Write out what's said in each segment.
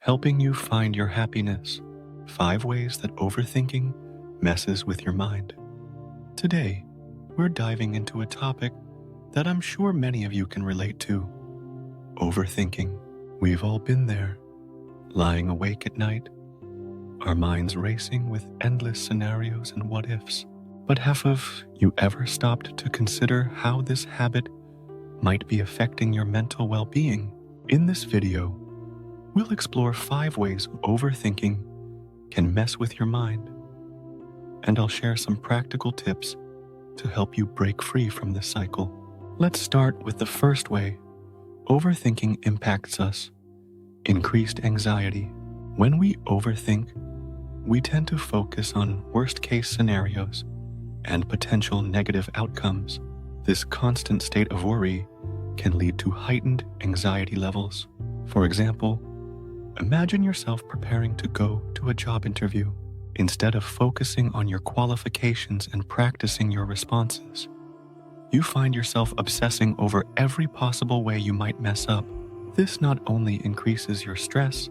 helping you find your happiness. 5 ways that overthinking messes with your mind. Today, we're diving into a topic that I'm sure many of you can relate to. Overthinking. We've all been there, lying awake at night, our minds racing with endless scenarios and what-ifs. But have you ever stopped to consider how this habit might be affecting your mental well-being? In this video, we'll explore 5 ways overthinking can mess with your mind, and I'll share some practical tips to help you break free from this cycle. Let's start with the first way overthinking impacts us: increased anxiety. When we overthink, we tend to focus on worst-case scenarios and potential negative outcomes. This constant state of worry can lead to heightened anxiety levels. For example, imagine yourself preparing to go to a job interview. Instead of focusing on your qualifications and practicing your responses, you find yourself obsessing over every possible way you might mess up. This not only increases your stress,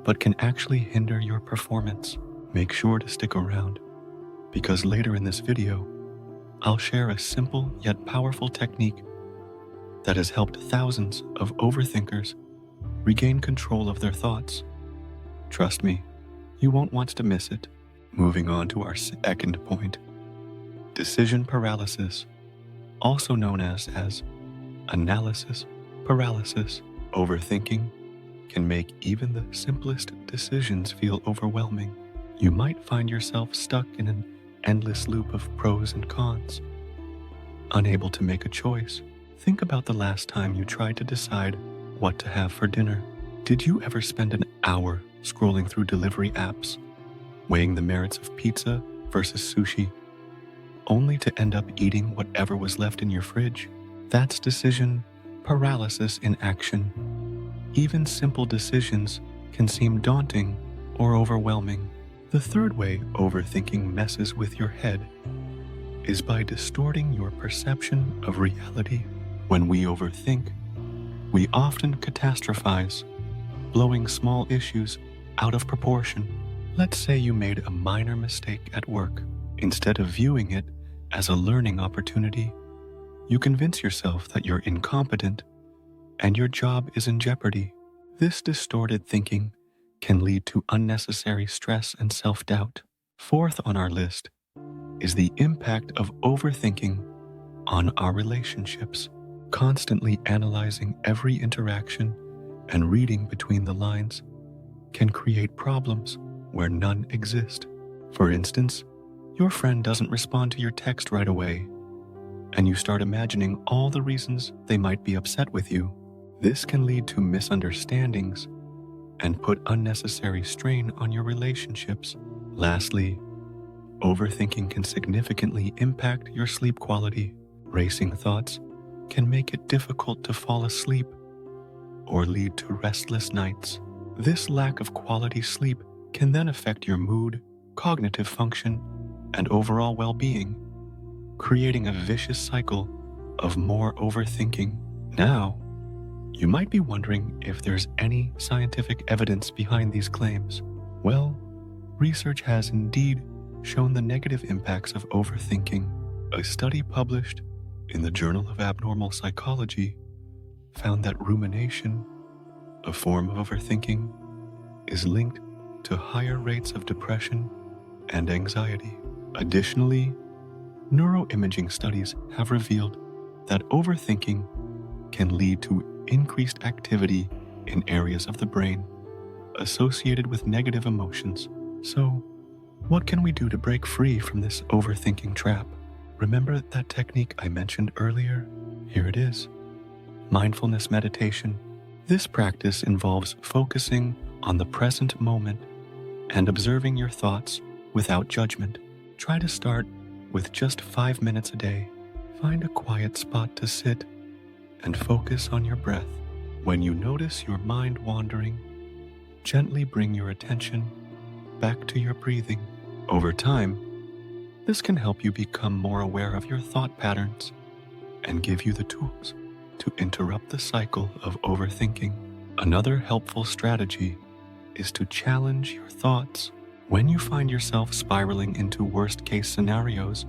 but can actually hinder your performance. Make sure to stick around, because later in this video, I'll share a simple yet powerful technique that has helped thousands of overthinkers regain control of their thoughts. Trust me, you won't want to miss it. Moving on to our second point: decision paralysis, also known as analysis paralysis. Overthinking can make even the simplest decisions feel overwhelming. You might find yourself stuck in an endless loop of pros and cons, unable to make a choice. Think about the last time you tried to decide what to have for dinner. Did you ever spend an hour scrolling through delivery apps, weighing the merits of pizza versus sushi, only to end up eating whatever was left in your fridge? That's decision paralysis in action. Even simple decisions can seem daunting or overwhelming. The third way overthinking messes with your head is by distorting your perception of reality. When we overthink, we often catastrophize, blowing small issues out of proportion. Let's say you made a minor mistake at work. Instead of viewing it as a learning opportunity, you convince yourself that you're incompetent and your job is in jeopardy. This distorted thinking can lead to unnecessary stress and self-doubt. Fourth on our list is the impact of overthinking on our relationships. Constantly analyzing every interaction and reading between the lines can create problems where none exist. For instance, your friend doesn't respond to your text right away, and you start imagining all the reasons they might be upset with you. This can lead to misunderstandings and put unnecessary strain on your relationships. Lastly, overthinking can significantly impact your sleep quality. Racing thoughts can make it difficult to fall asleep or lead to restless nights. This lack of quality sleep can then affect your mood, cognitive function, and overall well-being, creating a vicious cycle of more overthinking. Now, you might be wondering if there's any scientific evidence behind these claims. Well, research has indeed shown the negative impacts of overthinking. A study published in the Journal of Abnormal Psychology found that rumination, a form of overthinking, is linked to higher rates of depression and anxiety. Additionally, neuroimaging studies have revealed that overthinking can lead to increased activity in areas of the brain associated with negative emotions. So, what can we do to break free from this overthinking trap? Remember that technique I mentioned earlier? Here it is: mindfulness meditation. This practice involves focusing on the present moment and observing your thoughts without judgment. Try to start with just 5 minutes a day. Find a quiet spot to sit and focus on your breath. When you notice your mind wandering, gently bring your attention back to your breathing. Over time, this can help you become more aware of your thought patterns and give you the tools to interrupt the cycle of overthinking. Another helpful strategy is to challenge your thoughts. When you find yourself spiraling into worst-case scenarios,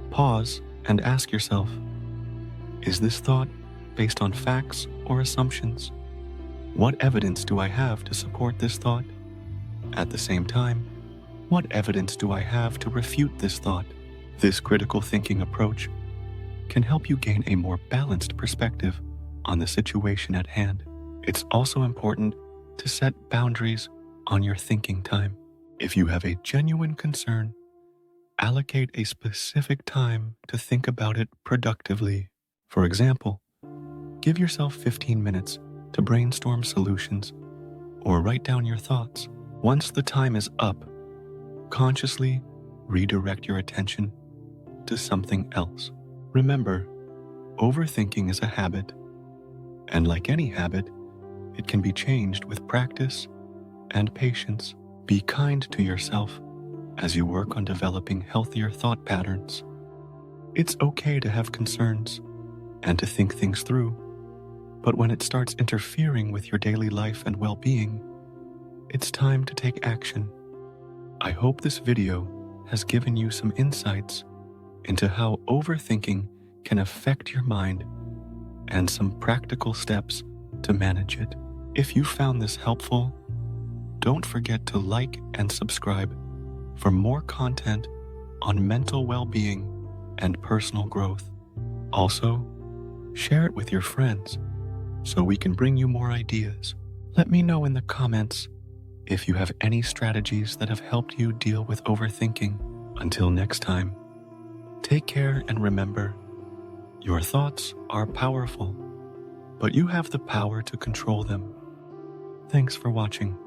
pause and ask yourself, is this thought based on facts or assumptions? What evidence do I have to support this thought? At the same time, what evidence do I have to refute this thought? This critical thinking approach can help you gain a more balanced perspective on the situation at hand. It's also important to set boundaries on your thinking time. If you have a genuine concern, allocate a specific time to think about it productively. For example, give yourself 15 minutes to brainstorm solutions or write down your thoughts. Once the time is up, consciously redirect your attention to something else. Remember, overthinking is a habit, and like any habit, it can be changed with practice and patience. Be kind to yourself as you work on developing healthier thought patterns. It's okay to have concerns and to think things through, but when it starts interfering with your daily life and well-being, it's time to take action. I hope this video has given you some insights into how overthinking can affect your mind and some practical steps to manage it. If you found this helpful, don't forget to like and subscribe for more content on mental well-being and personal growth. Also, share it with your friends so we can bring you more ideas. Let me know in the comments if you have any strategies that have helped you deal with overthinking. Until next time, take care and remember, your thoughts are powerful, but you have the power to control them. Thanks for watching.